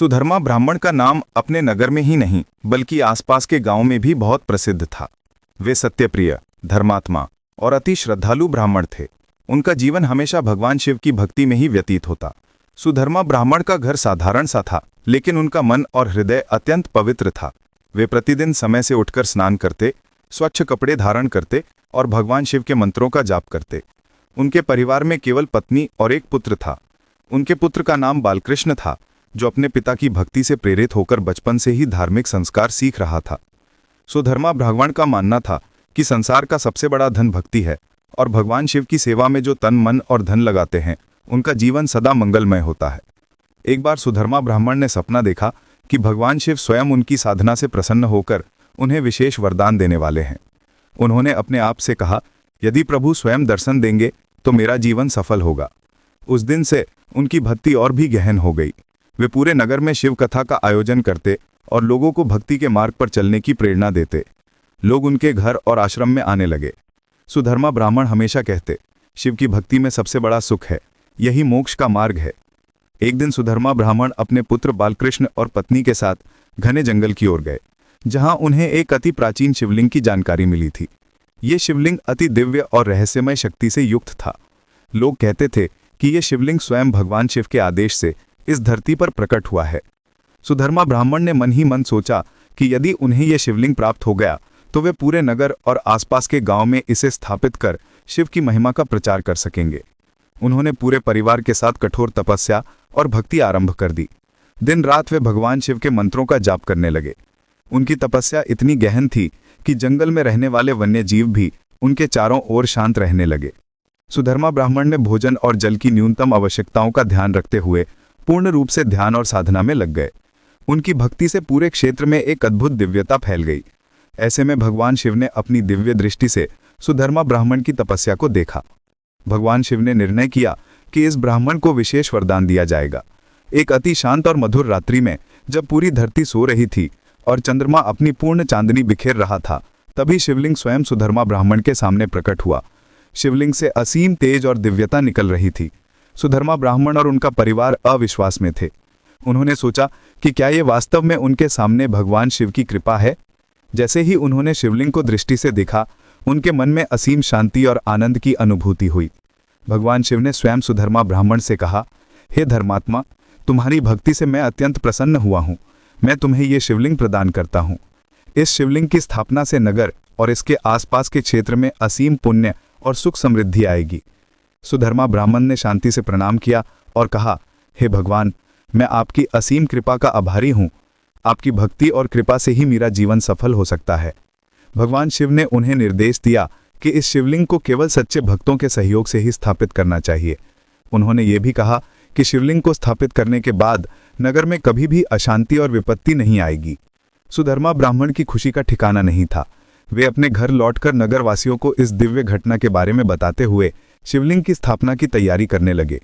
सुधर्मा ब्राह्मण का नाम अपने नगर में ही नहीं बल्कि आसपास के गांव में भी बहुत प्रसिद्ध था। वे सत्यप्रिय, धर्मात्मा और अति श्रद्धालु ब्राह्मण थे। उनका जीवन हमेशा भगवान शिव की भक्ति में ही व्यतीत होता। सुधर्मा ब्राह्मण का घर साधारण सा था, लेकिन उनका मन और हृदय अत्यंत पवित्र था। वे प्रतिदिन समय से उठकर स्नान करते, स्वच्छ कपड़े धारण करते और भगवान शिव के मंत्रों का जाप करते। उनके परिवार में केवल पत्नी और एक पुत्र था। उनके पुत्र का नाम बालकृष्ण था, जो अपने पिता की भक्ति से प्रेरित होकर बचपन से ही धार्मिक संस्कार सीख रहा था। सुधर्मा ब्राह्मण का मानना था कि संसार का सबसे बड़ा धन भक्ति है और भगवान शिव की सेवा में जो तन मन और धन लगाते हैं उनका जीवन सदा मंगलमय होता है। एक बार सुधर्मा ब्राह्मण ने सपना देखा कि भगवान शिव स्वयं उनकी साधना से प्रसन्न होकर उन्हें विशेष वरदान देने वाले हैं। उन्होंने अपने आप से कहा, यदि प्रभु स्वयं दर्शन देंगे तो मेरा जीवन सफल होगा। उस दिन से उनकी भक्ति और भी गहन हो गई। वे पूरे नगर में शिव कथा का आयोजन करते और लोगों को भक्ति के मार्ग पर चलने की प्रेरणा देते। लोग उनके घर और आश्रम में आने लगे। सुधर्मा ब्राह्मण हमेशा कहते, शिव की भक्ति में सबसे बड़ा सुख है, यही मोक्ष का मार्ग है। एक दिन सुधर्मा ब्राह्मण अपने पुत्र बालकृष्ण और पत्नी के साथ घने जंगल की ओर गए, जहां उन्हें एक अति प्राचीन शिवलिंग की जानकारी मिली थी। ये शिवलिंग अति दिव्य और रहस्यमय शक्ति से युक्त था। लोग कहते थे कि यह शिवलिंग स्वयं भगवान शिव के आदेश से इस धरती पर प्रकट हुआ है। सुधर्मा ब्राह्मण ने मन ही मन सोचा कि यदि उन्हें यह शिवलिंग प्राप्त हो गया तो वे पूरे नगर और आसपास के गांव में इसे स्थापित कर शिव की महिमा का प्रचार कर सकेंगे। उन्होंने पूरे परिवार के साथ कठोर तपस्या और भक्ति आरंभ कर दी। दिन रात वे भगवान शिव के मंत्रों का जाप करने लगे। उनकी तपस्या इतनी गहन थी कि जंगल में रहने वाले वन्य जीव भी उनके चारों ओर शांत रहने लगे। सुधर्मा ब्राह्मण ने भोजन और जल की न्यूनतम आवश्यकताओं का ध्यान रखते हुए पूर्ण रूप से ध्यान और साधना में लग गए। उनकी भक्ति से पूरे क्षेत्र में एक अद्भुत दिव्यता फैल गई। ऐसे में भगवान शिव ने अपनी दिव्य दृष्टि से सुधर्मा ब्राह्मण की तपस्या को देखा। भगवान शिव ने निर्णय किया कि इस ब्राह्मण को विशेष वरदान दिया जाएगा। एक अति शांत और मधुर रात्रि में जब पूरी धरती सो रही थी और चंद्रमा अपनी पूर्ण चांदनी बिखेर रहा था, तभी शिवलिंग स्वयं सुधर्मा ब्राह्मण के सामने प्रकट हुआ। शिवलिंग से असीम तेज और दिव्यता निकल रही थी। सुधर्मा ब्राह्मण और उनका परिवार अविश्वास में थे। उन्होंने सोचा कि क्या ये वास्तव में उनके सामने भगवान शिव की कृपा है। जैसे ही उन्होंने शिवलिंग को दृष्टि से देखा, उनके मन में असीम शांति और आनंद की अनुभूति हुई। भगवान शिव ने स्वयं सुधर्मा ब्राह्मण से कहा, हे धर्मात्मा, तुम्हारी भक्ति से मैं अत्यंत प्रसन्न हुआ हूँ। मैं तुम्हें ये शिवलिंग प्रदान करता हूँ। इस शिवलिंग की स्थापना से नगर और इसके आसपास के क्षेत्र में असीम पुण्य और सुख समृद्धि आएगी। सुधर्मा ब्राह्मण ने शांति से प्रणाम किया और कहा, हे भगवान, मैं आपकी असीम कृपा का आभारी हूँ। आपकी भक्ति और कृपा से ही मेरा जीवन सफल हो सकता है। भगवान शिव ने उन्हें निर्देश दिया कि इस शिवलिंग को केवल सच्चे भक्तों के सहयोग से ही स्थापित करना चाहिए। उन्होंने ये भी कहा कि शिवलिंग को स्थापित करने के बाद नगर में कभी भी अशांति और विपत्ति नहीं आएगी। सुधर्मा ब्राह्मण की खुशी का ठिकाना नहीं था। वे अपने घर लौटकर नगरवासियों को इस दिव्य घटना के बारे में बताते हुए शिवलिंग की स्थापना की तैयारी करने लगे।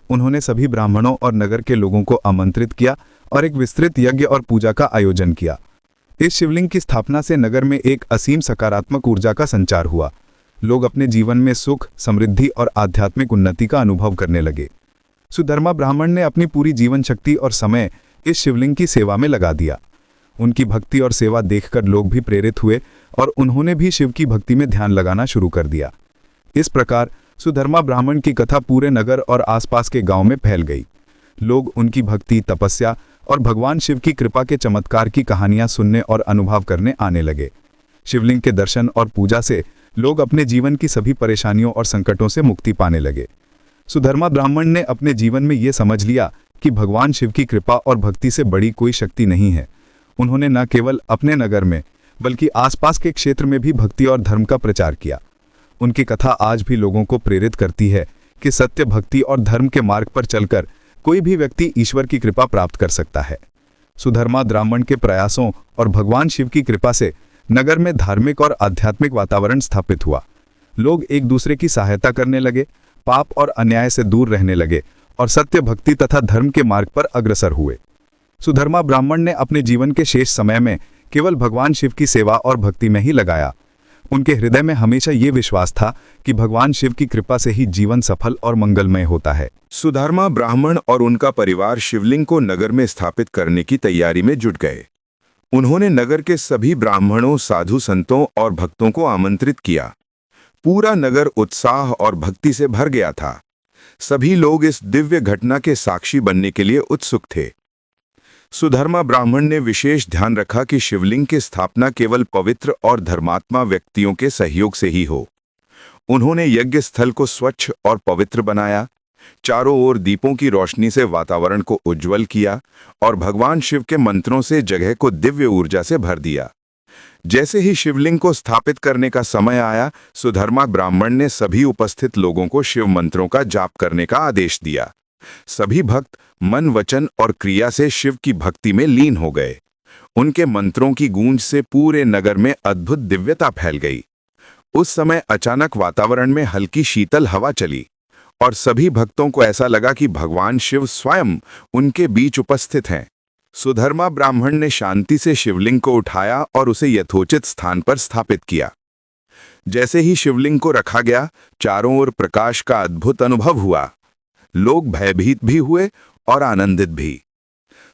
उन्होंने सभी ब्राह्मणों और नगर के लोगों को आमंत्रित किया और एक विस्तृत यज्ञ और पूजा का आयोजन किया। इस शिवलिंग की स्थापना से नगर में एक असीम सकारात्मक ऊर्जा का संचार हुआ। लोग अपने जीवन में सुख, समृद्धि और आध्यात्मिक उन्नति का अनुभव करने लगे। सुधर्मा ब्राह्मण ने अपनी पूरी जीवन शक्ति और समय इस शिवलिंग की सेवा में लगा दिया। उनकी भक्ति और सेवा देखकर लोग भी प्रेरित हुए और उन्होंने भी शिव की भक्ति में ध्यान लगाना शुरू कर दिया। इस प्रकार सुधर्मा ब्राह्मण की कथा पूरे नगर और आसपास के गांव में फैल गई। लोग उनकी भक्ति, तपस्या और भगवान शिव की कृपा के चमत्कार की कहानियां सुनने और अनुभव करने आने लगे। शिवलिंग के दर्शन और पूजा से लोग अपने जीवन की सभी परेशानियों और संकटों से मुक्ति पाने लगे। सुधर्मा ब्राह्मण ने अपने जीवन में ये समझ लिया कि भगवान शिव की कृपा और भक्ति से बड़ी कोई शक्ति नहीं है। उन्होंने न केवल अपने नगर में बल्कि आसपास के क्षेत्र में भी भक्ति और धर्म का प्रचार किया। उनकी कथा आज भी लोगों को प्रेरित करती है कि सत्य, भक्ति और धर्म के मार्ग पर चलकर कोई भी व्यक्ति ईश्वर की कृपा प्राप्त कर सकता है। सुधर्मा ब्राह्मण के प्रयासों और भगवान शिव की कृपा से नगर में धार्मिक और आध्यात्मिक वातावरण स्थापित हुआ। लोग एक दूसरे की सहायता करने लगे, पाप और अन्याय से दूर रहने लगे और सत्य, भक्ति तथा धर्म के मार्ग पर अग्रसर हुए। सुधर्मा ब्राह्मण ने अपने जीवन के शेष समय में केवल भगवान शिव की सेवा और भक्ति में ही लगाया। उनके हृदय में हमेशा ये विश्वास था कि भगवान शिव की कृपा से ही जीवन सफल और मंगलमय होता है। सुधर्मा ब्राह्मण और उनका परिवार शिवलिंग को नगर में स्थापित करने की तैयारी में जुट गए। उन्होंने नगर के सभी ब्राह्मणों, साधु संतों और भक्तों को आमंत्रित किया। पूरा नगर उत्साह और भक्ति से भर गया था। सभी लोग इस दिव्य घटना के साक्षी बनने के लिए उत्सुक थे। सुधर्मा ब्राह्मण ने विशेष ध्यान रखा कि शिवलिंग की स्थापना केवल पवित्र और धर्मात्मा व्यक्तियों के सहयोग से ही हो। उन्होंने यज्ञ स्थल को स्वच्छ और पवित्र बनाया, चारों ओर दीपों की रोशनी से वातावरण को उज्जवल किया और भगवान शिव के मंत्रों से जगह को दिव्य ऊर्जा से भर दिया। जैसे ही शिवलिंग को स्थापित करने का समय आया, सुधर्मा ब्राह्मण ने सभी उपस्थित लोगों को शिव मंत्रों का जाप करने का आदेश दिया। सभी भक्त मन, वचन और क्रिया से शिव की भक्ति में लीन हो गए। उनके मंत्रों की गूंज से पूरे नगर में अद्भुत दिव्यता फैल गई। उस समय अचानक वातावरण में हल्की शीतल हवा चली और सभी भक्तों को ऐसा लगा कि भगवान शिव स्वयं उनके बीच उपस्थित हैं। सुधर्मा ब्राह्मण ने शांति से शिवलिंग को उठाया और उसे यथोचित स्थान पर स्थापित किया। जैसे ही शिवलिंग को रखा गया, चारों ओर प्रकाश का अद्भुत अनुभव हुआ। लोग भयभीत भी हुए और आनंदित भी।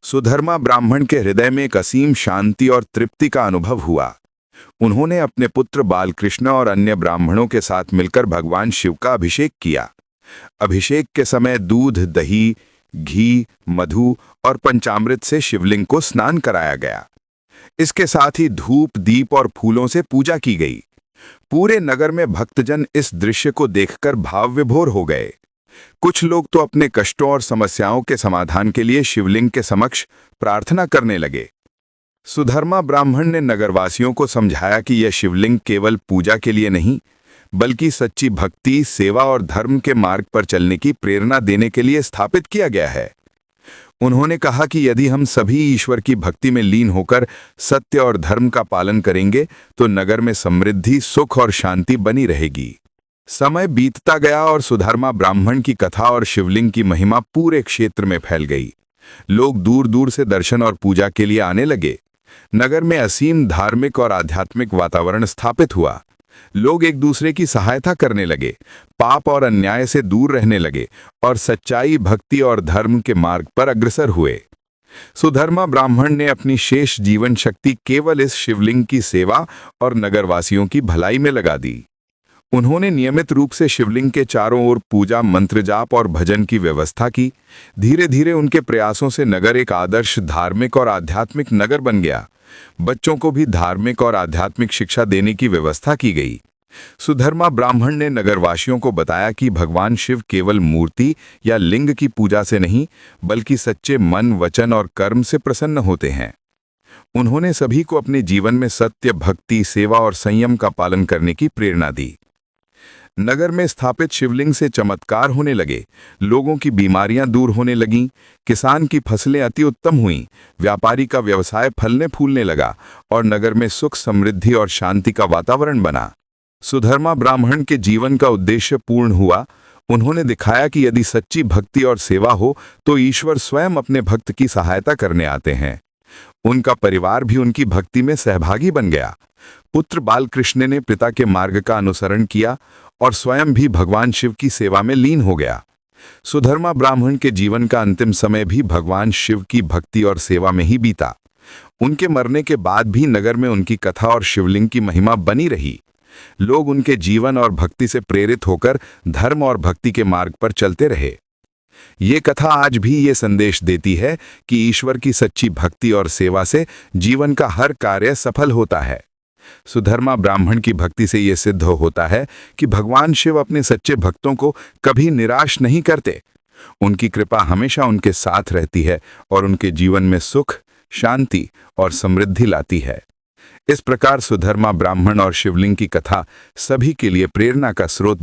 सुधर्मा ब्राह्मण के हृदय में एक असीम शांति और तृप्ति का अनुभव हुआ। उन्होंने अपने पुत्र बालकृष्ण और अन्य ब्राह्मणों के साथ मिलकर भगवान शिव का अभिषेक किया। अभिषेक के समय दूध, दही, घी, मधु और पंचामृत से शिवलिंग को स्नान कराया गया। इसके साथ ही धूप, दीप और फूलों से पूजा की गई। पूरे नगर में भक्तजन इस दृश्य को देखकर भाव विभोर हो गए। कुछ लोग तो अपने कष्टों और समस्याओं के समाधान के लिए शिवलिंग के समक्ष प्रार्थना करने लगे। सुधर्मा ब्राह्मण ने नगरवासियों को समझाया कि यह शिवलिंग केवल पूजा के लिए नहीं, बल्कि सच्ची भक्ति, सेवा और धर्म के मार्ग पर चलने की प्रेरणा देने के लिए स्थापित किया गया है। उन्होंने कहा कि यदि हम सभी ईश्वर की भक्ति में लीन होकर सत्य और धर्म का पालन करेंगे, तो नगर में समृद्धि, सुख और शांति बनी रहेगी। समय बीतता गया और सुधर्मा ब्राह्मण की कथा और शिवलिंग की महिमा पूरे क्षेत्र में फैल गई। लोग दूर दूर से दर्शन और पूजा के लिए आने लगे। नगर में असीम धार्मिक और आध्यात्मिक वातावरण स्थापित हुआ। लोग एक दूसरे की सहायता करने लगे, पाप और अन्याय से दूर रहने लगे और सच्चाई, भक्ति और धर्म के मार्ग पर अग्रसर हुए। सुधर्मा ब्राह्मण ने अपनी शेष जीवन शक्ति केवल इस शिवलिंग की सेवा और नगरवासियों की भलाई में लगा दी। उन्होंने नियमित रूप से शिवलिंग के चारों ओर पूजा, मंत्र जाप और भजन की व्यवस्था की। धीरे धीरे उनके प्रयासों से नगर एक आदर्श धार्मिक और आध्यात्मिक नगर बन गया। बच्चों को भी धार्मिक और आध्यात्मिक शिक्षा देने की व्यवस्था की गई। सुधर्मा ब्राह्मण ने नगरवासियों को बताया कि भगवान शिव केवल मूर्ति या लिंग की पूजा से नहीं, बल्कि सच्चे मन, वचन और कर्म से प्रसन्न होते हैं। उन्होंने सभी को अपने जीवन में सत्य, भक्ति, सेवा और संयम का पालन करने की प्रेरणा दी। नगर में स्थापित शिवलिंग से चमत्कार होने लगे। लोगों की बीमारियां दूर होने लगीं, किसान की फसलें अति उत्तम हुईं, व्यापारी का व्यवसाय फलने फूलने लगा और नगर में सुख, समृद्धि और शांति का वातावरण बना। सुधर्मा ब्राह्मण के जीवन का उद्देश्य पूर्ण हुआ। उन्होंने दिखाया कि यदि सच्ची भक्ति और सेवा हो तो ईश्वर स्वयं अपने भक्त की सहायता करने आते हैं। उनका परिवार भी उनकी भक्ति में सहभागी बन गया। पुत्र बालकृष्ण ने पिता के मार्ग का अनुसरण किया और स्वयं भी भगवान शिव की सेवा में लीन हो गया। सुधर्मा ब्राह्मण के जीवन का अंतिम समय भी भगवान शिव की भक्ति और सेवा में ही बीता। उनके मरने के बाद भी नगर में उनकी कथा और शिवलिंग की महिमा बनी रही। लोग उनके जीवन और भक्ति से प्रेरित होकर धर्म और भक्ति के मार्ग पर चलते रहे। ये कथा आज भी ये संदेश देती है कि ईश्वर की सच्ची भक्ति और सेवा से जीवन का हर कार्य सफल होता है। सुधर्मा ब्राह्मण की भक्ति से ये सिद्ध होता है कि भगवान शिव अपने सच्चे भक्तों को कभी निराश नहीं करते। उनकी कृपा हमेशा उनके साथ रहती है और उनके जीवन में सुख, शांति और समृद्धि लाती है। इस प्रकार सुधर्मा ब्राह्मण और शिवलिंग की कथा सभी के लिए प्रेरणा का स्रोत